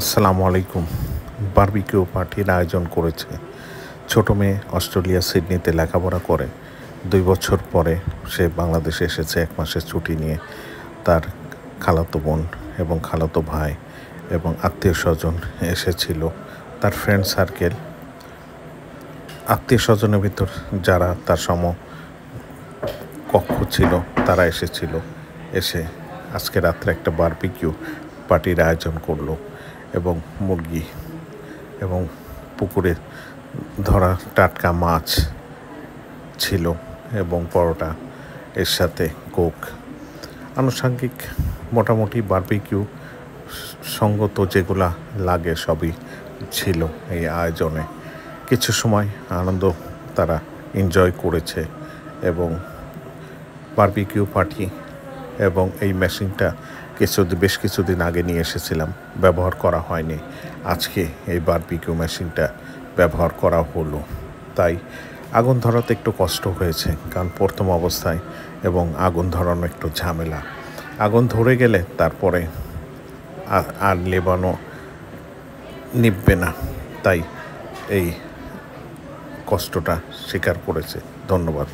আসসালামু আলাইকুম। বারবিকিউ পার্টির আয়োজন করেছে। ছোট মেয়ে অস্ট্রেলিয়া সিডনিতে লেখাপড়া করে 2 বছর পরে সে বাংলাদেশে এসেছে 1 মাসের ছুটি নিয়ে। তার খালাতো বোন এবং খালাতো ভাই এবং আত্মীয় স্বজন এসেছিল। তার ফ্রেন্ড সার্কেল, আত্মীয় স্বজনের ভিতর যারা তার সমকক্ষ ছিল তারা এসেছিল। এসে আজকে রাত্রে একটা বারবিকিউ পার্টির আয়োজন করলো এবং মুরগি এবং পুকুরে ধরা টাটকা মাছ ছিল এবং পরোটা, এর সাথে কোক। আনুষঙ্গিক মোটামুটি বারবিকিউ সঙ্গত যেগুলা লাগে সবই ছিল এই আয়োজনে। কিছু সময় আনন্দ তারা এনজয় করেছে এবং বারবিকিউ পার্টি এবং এই মেশিনটা বেশ কিছুদিন আগে নিয়ে এসেছিলাম, ব্যবহার করা হয়নি। আজকে এই বারবিকিউ মেশিনটা ব্যবহার করা হলো। তাই আগুন ধরাতে একটু কষ্ট হয়েছে, কারণ প্রথম অবস্থায় এবং আগুন ধরানো একটু ঝামেলা। আগুন ধরে গেলে তারপরে আর নিববে না, তাই এই কষ্টটা স্বীকার করেছে। ধন্যবাদ।